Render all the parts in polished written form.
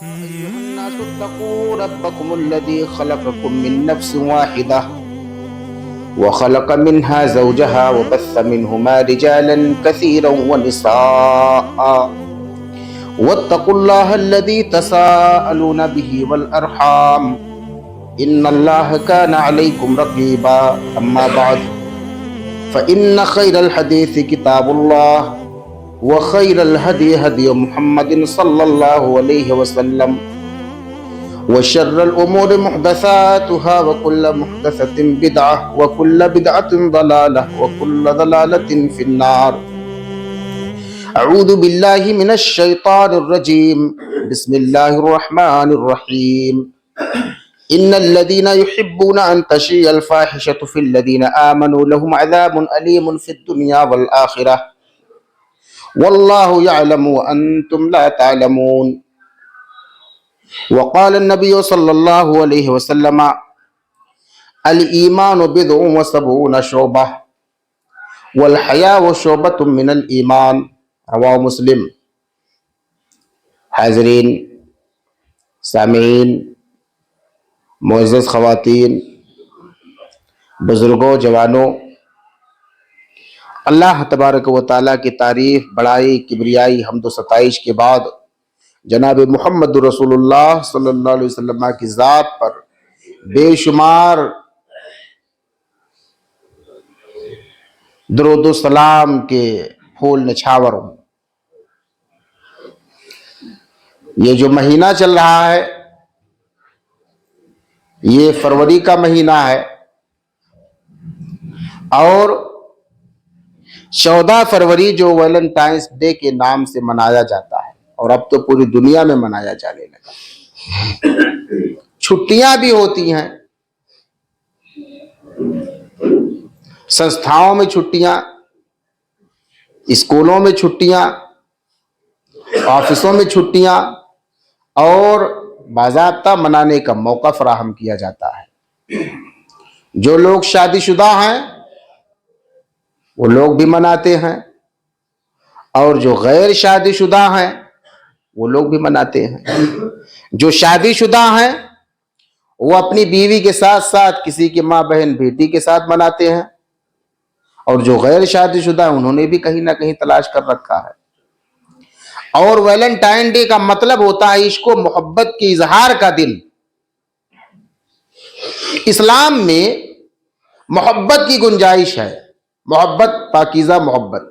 أيها الناس اتقوا ربكم الذي خلقكم من نفس واحدة وخلق منها زوجها وبث منهما رجالا كثيرا ونساء واتقوا الله الذي تساءلون به والأرحام إن الله كان عليكم رقيبا أما بعد فإن خير الحديث كتاب الله وخير الهدي هدي محمد صلى الله عليه وسلم وشر الأمور محدثاتها وكل محدثة بدعة وكل بدعة ضلالة وكل ضلالة في النار. أعوذ بالله من الشيطان الرجيم. بسم الله الرحمن الرحيم. إن الذين يحبون أن تشيع الفاحشة في الذين آمنوا لهم عذاب أليم في الدنيا والآخرة والله يعلم وأنتم لا تعلمون. وقال النبي صلى الله عليه وسلم الإيمان بضع وسبعون شعبة والحياء شعبة من الإيمان رواه مسلم. حاضرین، سامعین، معزز خواتین، بزرگوں، جوانوں، اللہ تبارک و تعالیٰ کی تعریف، بڑائی، کبریائی، حمد و ستائش کے بعد جناب محمد رسول اللہ صلی اللہ علیہ وسلم کی ذات پر بے شمار درود و سلام کے پھول نچھاور ہوں۔ یہ جو مہینہ چل رہا ہے یہ فروری کا مہینہ ہے اور 14 فروری جو ویلنٹائنس ڈے کے نام سے منایا جاتا ہے اور اب تو پوری دنیا میں منایا جانے لگا۔ چھٹیاں بھی ہوتی ہیں، سنستھاؤں میں چھٹیاں، اسکولوں میں چھٹیاں، آفسوں میں چھٹیاں اور باضابطہ منانے کا موقع فراہم کیا جاتا ہے۔ جو لوگ شادی شدہ ہیں وہ لوگ بھی مناتے ہیں اور جو غیر شادی شدہ ہیں وہ لوگ بھی مناتے ہیں۔ جو شادی شدہ ہیں وہ اپنی بیوی کے ساتھ ساتھ کسی کی ماں، بہن، بیٹی کے ساتھ مناتے ہیں اور جو غیر شادی شدہ ہیں انہوں نے بھی کہیں نہ کہیں تلاش کر رکھا ہے۔ اور ویلنٹائن ڈے کا مطلب ہوتا ہے عشق و محبت کے اظہار کا دن۔ اسلام میں محبت کی گنجائش ہے، محبت، پاکیزہ محبت۔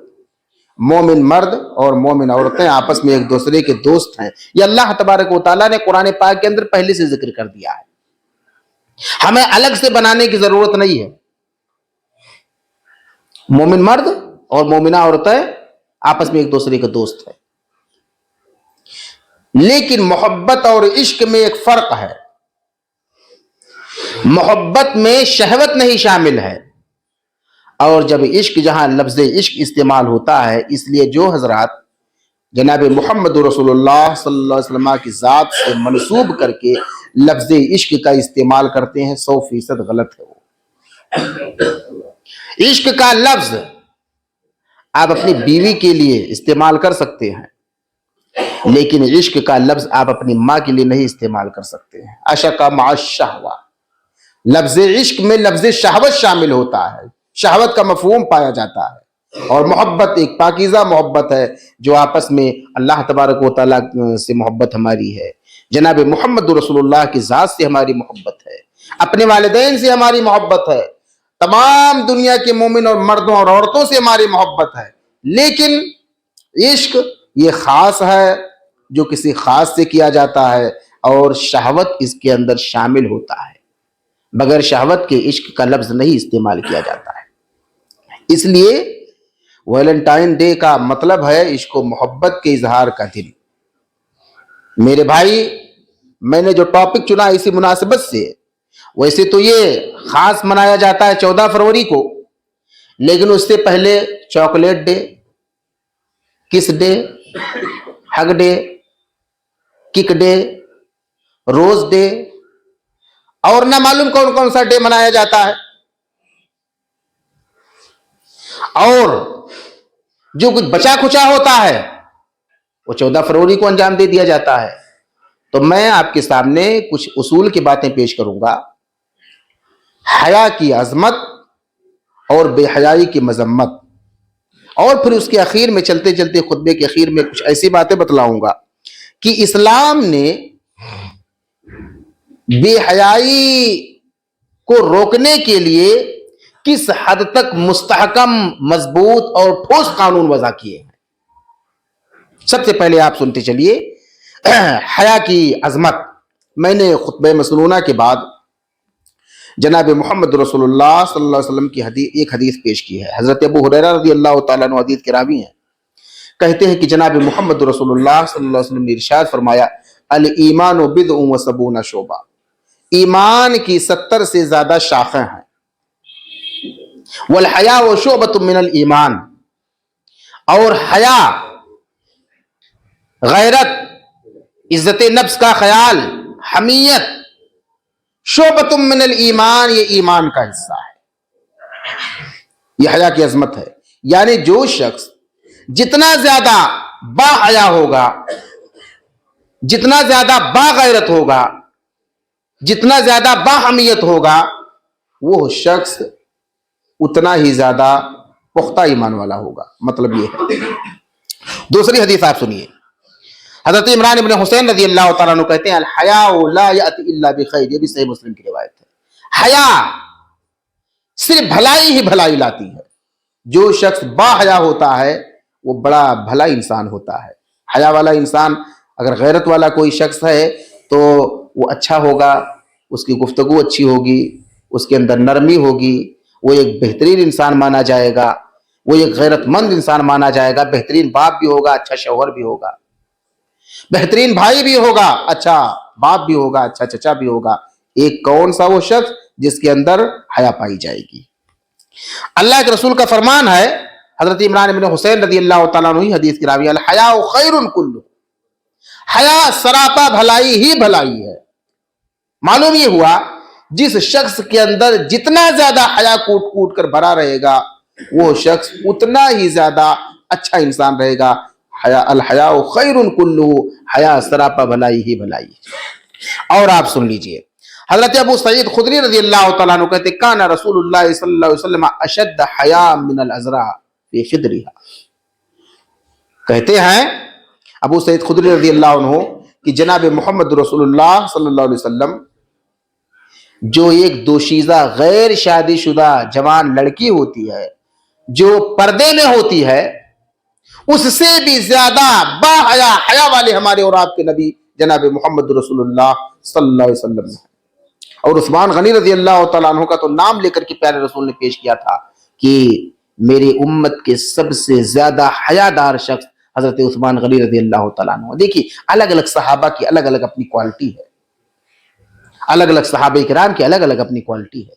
مومن مرد اور مومن عورتیں آپس میں ایک دوسرے کے دوست ہیں، یہ اللہ تبارک و تعالیٰ نے قرآن پاک کے اندر پہلے سے ذکر کر دیا ہے، ہمیں الگ سے بنانے کی ضرورت نہیں ہے۔ مومن مرد اور مومنہ عورتیں آپس میں ایک دوسرے کے دوست ہیں، لیکن محبت اور عشق میں ایک فرق ہے۔ محبت میں شہوت نہیں شامل ہے، اور جب عشق، جہاں لفظ عشق استعمال ہوتا ہے، اس لیے جو حضرات جناب محمد رسول اللہ صلی اللہ علیہ وسلم کی ذات سے منسوب کر کے لفظ عشق کا استعمال کرتے ہیں 100% غلط ہے۔ وہ عشق کا لفظ آپ اپنی بیوی کے لیے استعمال کر سکتے ہیں، لیکن عشق کا لفظ آپ اپنی ماں کے لیے نہیں استعمال کر سکتے ہیں۔ عشق مع الشہوہ، لفظ عشق میں لفظ شہوت شامل ہوتا ہے، شہوت کا مفہوم پایا جاتا ہے، اور محبت ایک پاکیزہ محبت ہے جو آپس میں اللہ تبارک و تعالیٰ سے محبت ہماری ہے، جناب محمد رسول اللہ کی ذات سے ہماری محبت ہے، اپنے والدین سے ہماری محبت ہے، تمام دنیا کے مومن اور مردوں اور عورتوں سے ہماری محبت ہے۔ لیکن عشق یہ خاص ہے جو کسی خاص سے کیا جاتا ہے، اور شہوت اس کے اندر شامل ہوتا ہے، بغیر شہوت کے عشق کا لفظ نہیں استعمال کیا جاتا ہے۔ اس لیے ویلنٹائن ڈے کا مطلب ہے عشق و محبت کے اظہار کا دن۔ میرے بھائی، میں نے جو ٹاپک چنا اسی مناسبت سے، ویسے تو یہ خاص منایا جاتا ہے 14 فروری کو، لیکن اس سے پہلے چاکلیٹ ڈے، کس ڈے، ہگ ڈے، کک ڈے، روز ڈے، اور نہ معلوم کون کون سا ڈے منایا جاتا ہے۔ اور جو کچھ بچا کھچا ہوتا ہے وہ 14 فروری کو انجام دے دیا جاتا ہے۔ تو میں آپ کے سامنے کچھ اصول کی باتیں پیش کروں گا، حیا کی عظمت اور بے حیائی کی مذمت، اور پھر اس کے اخیر میں چلتے چلتے خطبے کے اخیر میں کچھ ایسی باتیں بتلاؤں گا کہ اسلام نے بے حیائی کو روکنے کے لیے کس حد تک مستحکم، مضبوط اور ٹھوس قانون وضع کیے ہیں۔ سب سے پہلے آپ سنتے چلیے حیا کی عظمت۔ میں نے خطبہ مسنونہ کے بعد جناب محمد رسول اللہ صلی اللہ علیہ وسلم کی ایک حدیث پیش کی ہے۔ حضرت ابو ہریرہ رضی اللہ تعالیٰ عنہ حدیث کے راوی ہیں، کہتے ہیں کہ جناب محمد رسول اللہ صلی اللہ علیہ وسلم نے ارشاد فرمایا، الایمان بضع و سبعون شعبہ، ایمان کی 70 سے زیادہ شاخیں ہیں، والحیاء شعبۃ من الایمان، اور حیا، غیرت، عزت نفس کا خیال، حمیت، شعبۃ من الایمان، یہ ایمان کا حصہ ہے، یہ حیا کی عظمت ہے۔ یعنی جو شخص جتنا زیادہ با حیا ہوگا، جتنا زیادہ با غیرت ہوگا، جتنا زیادہ با حمیت ہوگا، وہ شخص اتنا ہی زیادہ پختہ ایمان والا ہوگا۔ مطلب یہ ہے۔ دوسری حدیث آپ سنیے، حضرت عمران بن حسین رضی اللہ تعالیٰ عنہ کہتے ہیں، الحیاء لا یأتی الا بخیر، یہ بھی صحیح مسلم کی روایت ہے۔ حیا صرف بھلائی ہی بھلائی لاتی ہے۔ جو شخص با حیا ہوتا ہے وہ بڑا بھلا انسان ہوتا ہے۔ حیا والا انسان، اگر غیرت والا کوئی شخص ہے تو وہ اچھا ہوگا، اس کی گفتگو اچھی ہوگی، اس کے اندر نرمی ہوگی، وہ ایک بہترین انسان مانا جائے گا، وہ ایک غیرت مند انسان مانا جائے گا، بہترین باپ بھی ہوگا، اچھا شوہر بھی ہوگا، بہترین بھائی بھی ہوگا، اچھا باپ بھی ہوگا، اچھا چچا بھی ہوگا۔ ایک کون سا وہ شخص جس کے اندر حیا پائی جائے گی۔ اللہ کے رسول کا فرمان ہے، حضرت عمران بن حسین رضی اللہ تعالیٰ عنہ حدیث کی راوی، الحیاء خیر کلہ، حیا سراپا بھلائی ہی بھلائی ہے۔ معلوم یہ ہوا جس شخص کے اندر جتنا زیادہ حیا کوٹ کوٹ کر بھرا رہے گا وہ شخص اتنا ہی زیادہ اچھا انسان رہے گا۔ الحیاء خیر کلہ، حیا سراپا بھلائی ہی بھلائی۔ اور آپ سن لیجئے، حضرت ابو سعید خدری رضی اللہ تعالیٰ عنہ کہتے، کان رسول اللہ صلی اللہ علیہ وسلم اشد حیاء من الازرع فی خدرها، کہتے ہیں ابو سعید خدری رضی اللہ عنہ کہ جناب محمد رسول اللہ صلی اللہ علیہ وسلم جو ایک دوشیزہ غیر شادی شدہ جوان لڑکی ہوتی ہے، جو پردے میں ہوتی ہے، اس سے بھی زیادہ با حیا، حیا والے ہمارے اور آپ کے نبی جناب محمد رسول اللہ صلی اللہ علیہ وسلم ہے۔ اور عثمان غنی رضی اللہ تعالیٰ عنہ کا تو نام لے کر کے پیارے رسول نے پیش کیا تھا کہ میری امت کے سب سے زیادہ حیا دار شخص حضرت عثمان غنی رضی اللہ تعالیٰ عنہ۔ دیکھیے الگ الگ صحابہ کی الگ الگ اپنی کوالٹی ہے، الگ الگ صحابہ کرام کی الگ الگ اپنی کوالٹی ہے،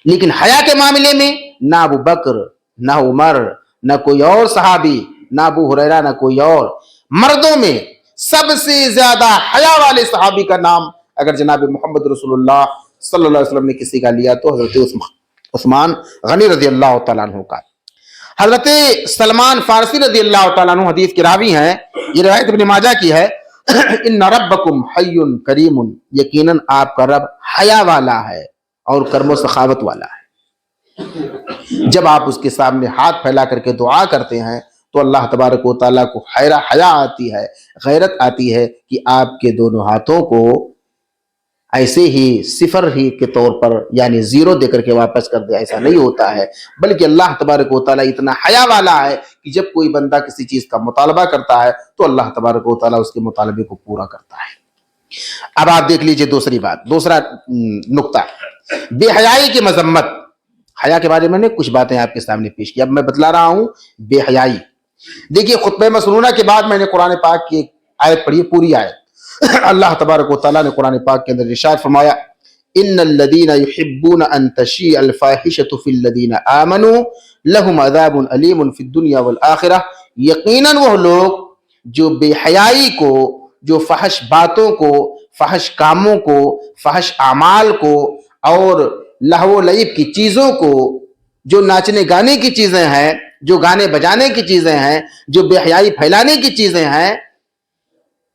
لیکن حیا کے معاملے میں نہ ابو بکر، نہ عمر، نہ کوئی اور صحابی، نہ ابو ہریرہ، نہ کوئی اور۔ مردوں میں سب سے زیادہ حیا والے صحابی کا نام اگر جناب محمد رسول اللہ صلی اللہ علیہ وسلم نے کسی کا لیا تو حضرت عثمان غنی رضی اللہ تعالیٰ عنہ کا۔ حضرت سلمان فارسی رضی اللہ تعالیٰ عنہ حدیث کے راوی ہیں، یہ روایت ابن ماجہ کی ہے، ان ربکم حی کریم، یقیناً آپ کا رب حیا والا ہے اور کرم و سخاوت والا ہے۔ جب آپ اس کے سامنے ہاتھ پھیلا کر کے دعا کرتے ہیں تو اللہ تبارک و تعالیٰ کو حیا آتی ہے، غیرت آتی ہے کہ آپ کے دونوں ہاتھوں کو ایسے ہی صفر ہی کے طور پر یعنی زیرو دے کر کے واپس کر دے، ایسا نہیں ہوتا ہے، بلکہ اللہ تبارک و تعالیٰ اتنا حیا والا ہے کہ جب کوئی بندہ کسی چیز کا مطالبہ کرتا ہے تو اللہ تبارک و تعالیٰ اس کے مطالبے کو پورا کرتا ہے۔ اب آپ دیکھ لیجئے دوسری بات، دوسرا نقطہ، بے حیائی کی مذمت۔ حیا کے بارے میں نے کچھ باتیں آپ کے سامنے پیش کی، اب میں بتلا رہا ہوں بے حیائی۔ دیکھیے خطبہ مسنونہ کے بعد میں نے قرآن پاک کی ایک آیت پڑھی، پوری آیت۔ اللہ تبارک و تعالیٰ نے قرآن پاک کے اندر ارشاد فرمایا، ان الذین یحبون ان تشیع الفاحشۃ فی الذین آمنوا لہم عذاب علیم فی الدنیا والآخرہ، یقیناً وہ لوگ جو بے حیائی کو، جو فحش باتوں کو، فحش کاموں کو، فحش اعمال کو اور لہو و لعب کی چیزوں کو، جو ناچنے گانے کی چیزیں ہیں، جو گانے بجانے کی چیزیں ہیں، جو بے حیائی پھیلانے کی چیزیں ہیں،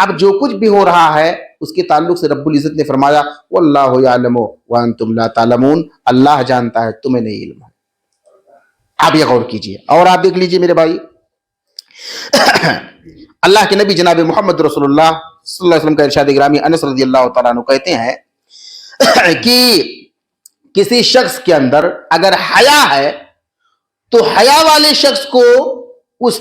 اب جو کچھ بھی ہو رہا ہے اس کے تعلق سے رب العزت نے فرمایا واللہ یعلم وانتم لا تعلمون، اللہ جانتا ہے تمہیں نہیں علم ہے۔ آپ یہ غور کیجئے اور آپ دیکھ لیجئے میرے بھائی، اللہ کے نبی جناب محمد رسول اللہ صلی اللہ علیہ وسلم کا ارشاد گرامی، انس رضی اللہ تعالیٰ عنہ کہتے ہیں کہ کسی شخص کے اندر اگر حیا ہے تو حیا والے شخص کو اس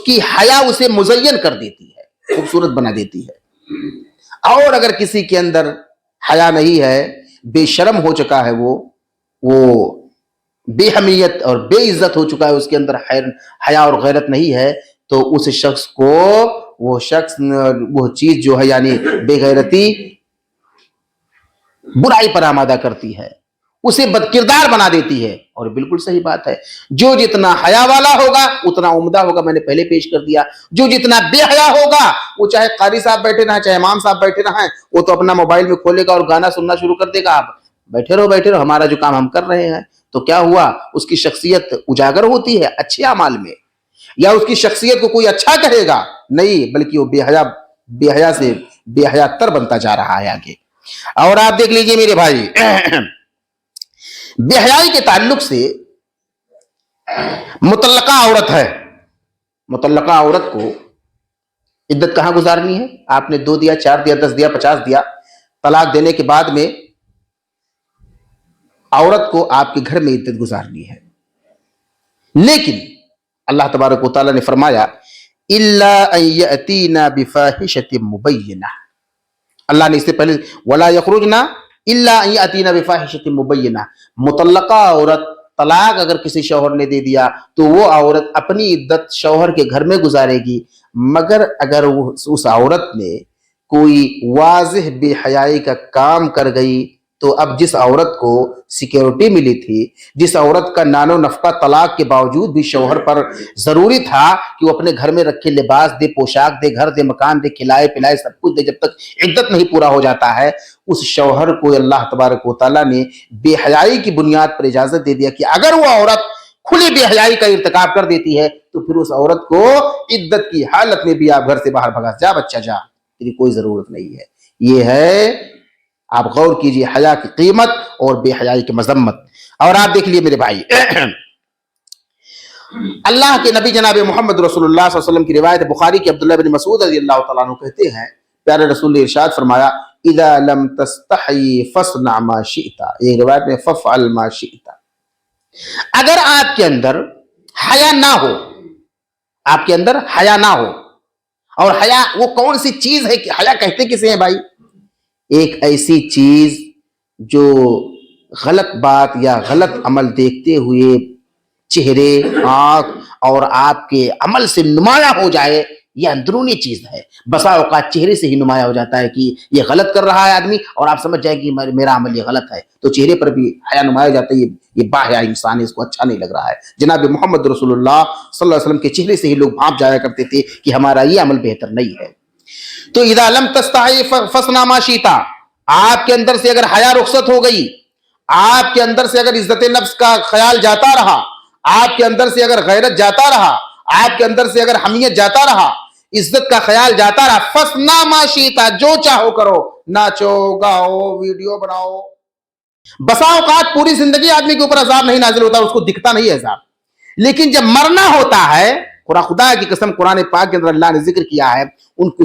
کی حیا اسے مزین کر دیتی ہے، خوبصورت بنا دیتی ہے، اور اگر کسی کے اندر حیا نہیں ہے، بے شرم ہو چکا ہے، وہ بے حمیت اور بے عزت ہو چکا ہے، اس کے اندر حیا اور غیرت نہیں ہے، تو اس شخص کو وہ چیز جو ہے یعنی بے غیرتی برائی پر آمادہ کرتی ہے، اسے بدکردار بنا دیتی ہے۔ اور بالکل صحیح بات ہے، جو جتنا حیا والا ہوگا اتنا عمدہ ہوگا، میں نے پہلے پیش کر دیا۔ جو جتنا بے حیا ہوگا، وہ چاہے قاری صاحب بیٹھے نہ چاہے امام صاحب بیٹھے نہ ہیں، وہ تو اپنا موبائل میں کھولے گا اور گانا سننا شروع کر دے گا، آپ بیٹھے رہو ہمارا جو کام ہم کر رہے ہیں۔ تو کیا ہوا؟ اس کی شخصیت اجاگر ہوتی ہے اچھے اعمال میں، یا اس کی شخصیت کو کوئی اچھا کہے گا؟ نہیں، بلکہ وہ بے حیا سے بے حیا تر بنتا جا رہا ہے آگے۔ اور آپ دیکھ لیجئے میرے بھائی، بے حیائی کے تعلق سے مطلقہ عورت ہے، مطلقہ عورت کو عدت کہاں گزارنی ہے؟ آپ نے 2 دیا، 4 دیا، 10 دیا، 50 دیا، طلاق دینے کے بعد میں عورت کو آپ کے گھر میں عدت گزارنی ہے۔ لیکن اللہ تبارک و تعالیٰ نے فرمایا الا ان یاتینا بفاحشۃ مبینہ، اللہ نے اس سے پہلے ولا یخرجنا الا ان یاتینا بفاحشۃ مبینہ، مطلقہ عورت طلاق اگر کسی شوہر نے دے دیا تو وہ عورت اپنی عدت شوہر کے گھر میں گزارے گی، مگر اگر اس عورت نے کوئی واضح بے حیائی کا کام کر گئی تو اب جس عورت کو سیکیورٹی ملی تھی، جس عورت کا نان و نفقہ طلاق کے باوجود بھی شوہر پر ضروری تھا کہ وہ اپنے گھر میں رکھے، لباس دے، پوشاک دے، گھر دے، مکان دے، کھلائے پلائے، سب کچھ دے، جب تک عدت نہیں پورا ہو جاتا ہے، اس شوہر کو اللہ تبارک و تعالیٰ نے بے حیائی کی بنیاد پر اجازت دے دیا کہ اگر وہ عورت کھلی بے حیائی کا ارتکاب کر دیتی ہے تو پھر اس عورت کو عدت کی حالت میں بھی آپ گھر سے باہر بھگا، جا بچہ جا، تیری کوئی ضرورت نہیں ہے۔ یہ ہے، آپ غور کیجئے، حیا کی قیمت اور بے حیائی کی مذمت۔ اور آپ دیکھ لیے میرے بھائی، اللہ کے نبی جناب محمد رسول اللہ صلی اللہ علیہ وسلم کی روایت بخاری کی، عبداللہ بن مسعود رضی اللہ تعالیٰ عنہ کہتے ہیں، پیارے رسول نے ارشاد فرمایا اذا لم تستحی فاصنع ما شئت، ایک روایت میں فافعل ما شئت، اگر آپ کے اندر حیا نہ ہو، آپ کے اندر حیا نہ ہو، اور حیا وہ کون سی چیز ہے کہ حیا کہتے کسے ہیں بھائی؟ ایک ایسی چیز جو غلط بات یا غلط عمل دیکھتے ہوئے چہرے، آنکھ اور آپ کے عمل سے نمایاں ہو جائے، یہ اندرونی چیز ہے۔ بسا اوقات چہرے سے ہی نمایاں ہو جاتا ہے کہ یہ غلط کر رہا ہے آدمی، اور آپ سمجھ جائیں کہ میرا عمل یہ غلط ہے، تو چہرے پر بھی حیا نمایاں ہو جاتا ہے، یہ باحیا انسان ہے، اس کو اچھا نہیں لگ رہا ہے۔ جناب محمد رسول اللہ صلی اللہ علیہ وسلم کے چہرے سے ہی لوگ بھانپ جایا کرتے تھے کہ ہمارا یہ عمل بہتر نہیں ہے۔ تو اذا لم تستحی فاصنع ما شئت، آپ کے اندر سے اگر حیا رخصت ہو گئی، آپ کے اندر سے اگر عزت نفس کا خیال جاتا رہا، آپ کے اندر سے اگر غیرت جاتا رہا، آپ کے اندر سے اگر حمیت جاتا رہا، عزت کا خیال جاتا رہا، فاصنع ما شئت، جو چاہو کرو، ناچو گاؤ، ویڈیو بناؤ۔ بسا اوقات پوری زندگی آدمی کے اوپر عذاب نہیں نازل ہوتا، اس کو دکھتا نہیں ہے عذاب، لیکن جب مرنا ہوتا ہے، خدا کی قسم قرآن پاک کے اندر اللہ نے ذکر کیا ہے، ان کو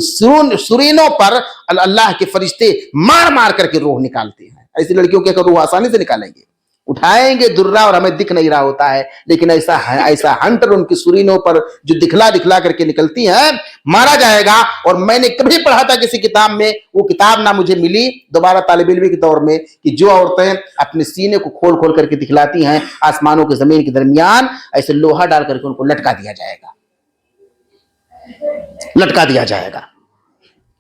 سرینوں پر اللہ کے فرشتے مار مار کر کے روح نکالتے ہیں۔ ایسی لڑکیوں کے روح آسانی سے نکالیں گے، اٹھائیں گے درہ اور ہمیں دکھ نہیں رہا ہوتا ہے، لیکن ایسا ہنٹر ان کی سرینوں پر جو دکھلا کر کے نکلتی ہیں، مارا جائے گا۔ اور میں نے کبھی پڑھا تھا کسی کتاب میں، وہ کتاب نہ مجھے ملی دوبارہ طالب علمی کے دور میں، کہ جو عورتیں اپنے سینے کو کھول کر کے دکھلاتی ہیں، آسمانوں کے زمین کے درمیان ایسے لوہا ڈال کر کے ان کو لٹکا دیا جائے گا، لٹکا دیا جائے گا۔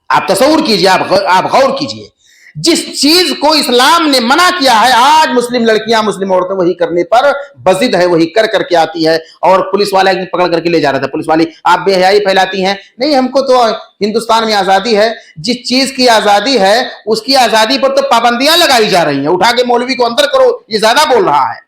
آپ تصور کیجئے، آپ غور کیجئے، جس چیز کو اسلام نے منع کیا ہے، آج مسلم لڑکیاں، مسلم عورتیں وہی کرنے پر بضد ہے، وہی کر کے آتی ہے۔ اور پولیس والا ایک پکڑ کر کے لے جا رہا تھا، پولیس والی آپ بے حیائی پھیلاتی ہیں، نہیں ہم کو تو ہندوستان میں آزادی ہے، جس چیز کی آزادی ہے اس کی آزادی پر تو پابندیاں لگائی جا رہی ہیں، اٹھا کے مولوی کو اندر کرو، یہ زیادہ بول رہا ہے۔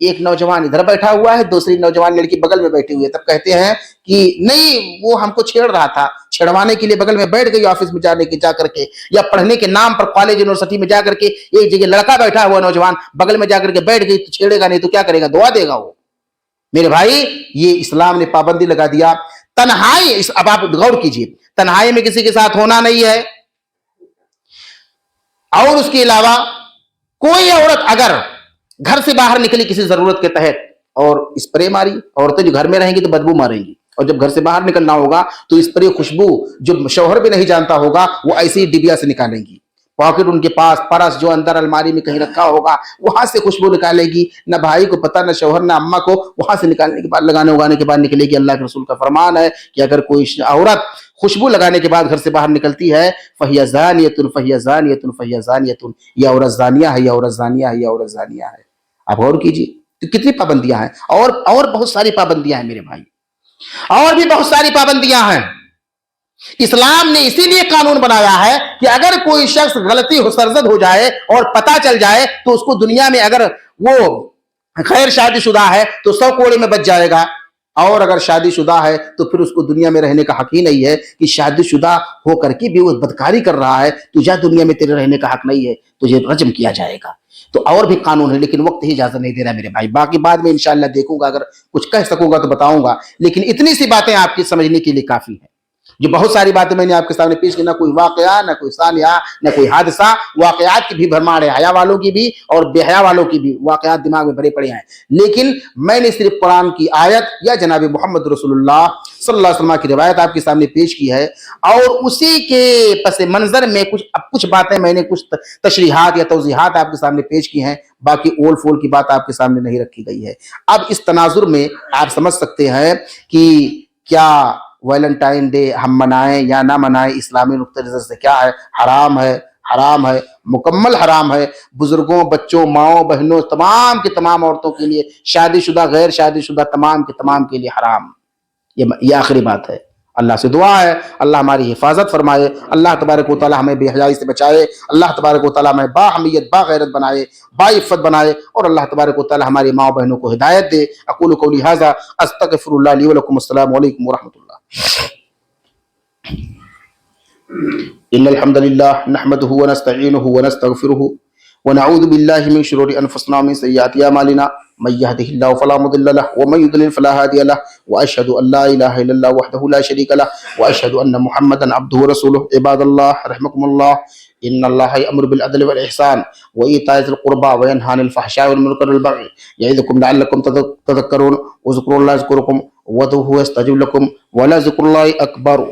ایک نوجوان ادھر بیٹھا ہوا ہے, دوسری نوجوان لڑکی بغل میں بیٹھی ہوئی ہے. تب کہتے ہیں کہ نہیں, وہ ہم کو چھیڑ رہا تھا, چھڑوانے کے لیے بغل میں بیٹھ گئی آفس میں جا کر کے, یا پڑھنے کے نام پر کالج یونیورسٹی میں جا کر کے ایک جگہ لڑکا بیٹھا ہوا نوجوان بغل میں جا کر کے بیٹھ گئی, تو چھیڑے گا نہیں تو کیا کرے گا, دعا دے گا وہ. میرے بھائی, یہ اسلام نے پابندی لگا دیا. تنہائی, اب آپ غور کیجئے, تنہائی میں کسی کے ساتھ ہونا نہیں ہے. اور اس کے علاوہ کوئی عورت اگر گھر سے باہر نکلی کسی ضرورت کے تحت اور اسپرے ماری, عورتیں جو گھر میں رہیں گی تو بدبو ماریں گی, اور جب گھر سے باہر نکلنا ہوگا تو اسپرے خوشبو جو شوہر بھی نہیں جانتا ہوگا وہ ایسے ہی ڈبیا سے نکالیں گی. پاکٹ ان کے پاس, پرس جو اندر الماری میں کہیں رکھا ہوگا وہاں سے خوشبو نکالے گی. نہ بھائی کو پتا, نہ شوہر, نہ اماں کو. وہاں سے نکالنے کے بعد, لگانے اگانے کے بعد نکلے گی. اللہ کے رسول کا فرمان ہے کہ اگر کوئی عورت خوشبو لگانے کے بعد گھر سے باہر نکلتی ہے, فہی زانیۃ فہی زانیۃ فہی زانیۃ, یہ عورت زانیہ ہے, یہ عورت زانیہ ہے, یہ عورت زانیہ ہے. آپ غور کیجیے تو کتنی پابندیاں ہیں, اور بہت ساری پابندیاں ہیں میرے بھائی, اور بھی بہت ساری پابندیاں ہیں. اسلام نے اسی لیے قانون بنایا ہے کہ اگر کوئی شخص غلطی سرزد ہو جائے اور پتہ چل جائے تو اس کو دنیا میں, اگر وہ غیر شادی شدہ ہے تو 100 کوڑے میں بچ جائے گا, اور اگر شادی شدہ ہے تو پھر اس کو دنیا میں رہنے کا حق ہی نہیں ہے. کہ شادی شدہ ہو کر کے بھی وہ بدکاری کر رہا ہے, تجھے دنیا میں تیرے رہنے کا حق نہیں ہے, تجھے رجم کیا جائے گا. تو اور بھی قانون ہے, لیکن وقت ہی اجازت نہیں دے رہا میرے بھائی. باقی بعد میں انشاءاللہ دیکھوں گا, اگر کچھ کہہ سکوں گا تو بتاؤں گا, لیکن اتنی سی باتیں آپ کی سمجھنے کے لیے کافی ہیں. جو بہت ساری باتیں میں نے آپ کے سامنے پیش کی, نہ کوئی واقعہ, نہ کوئی ثانیہ, نہ کوئی حادثہ. واقعات کی بھی بھرمار ہے, حیا والوں کی بھی اور بے حیا والوں کی بھی واقعات دماغ میں بھرے پڑے ہیں. لیکن میں نے صرف قرآن کی آیت یا جناب محمد رسول اللہ صلی اللہ علیہ وسلم کی روایت آپ کے سامنے پیش کی ہے, اور اسی کے پس منظر میں کچھ باتیں میں نے, کچھ تشریحات یا توضیحات آپ کے سامنے پیش کی ہیں. باقی اول فول کی بات آپ کے سامنے نہیں رکھی گئی ہے. اب اس تناظر میں آپ سمجھ سکتے ہیں کہ کیا ویلنٹائن ڈے ہم منائیں یا نہ منائیں, اسلامی نقطۂ نظر سے کیا ہے. حرام ہے, حرام ہے, مکمل حرام ہے. بزرگوں, بچوں, ماؤں, بہنوں, تمام کے تمام عورتوں کے لیے, شادی شدہ, غیر شادی شدہ, تمام کے تمام کے لیے حرام. یہ آخری بات ہے. اللہ سے دعا ہے اللہ ہماری حفاظت فرمائے, اللہ تبارک و تعالی ہمیں بے حیائی سے بچائے, اللہ تبارک و تعالی ہمیں با حمیت, با غیرت بنائے, با عفت بنائے, اور اللہ تبارک و تعالی ہماری ماں بہنوں کو ہدایت دے. اقول قولی ھذا استغفر اللہ لی ولکم. السلام علیکم ورحمۃ اللہ. ان الحمد للہ نحمده ونستعینه ونستغفره ونعوذ باللہ من شرور انفسنا ومن سیئات اعمالنا, من يهده الله فلا مضل له ومن يضلل فلا هادي له, واشهد ان لا اله الا الله وحده لا شريك له, واشهد ان محمدا عبده ورسوله. عباد الله رحمكم الله, ان الله يأمر بالعدل والاحسان وايتاء ذي القربى وينهى عن الفحشاء والمنكر والبغي يعظكم لعلكم تذكرون. واذكروا الله يذكركم وادعوه يستجب لكم ولذكر الله اکبر.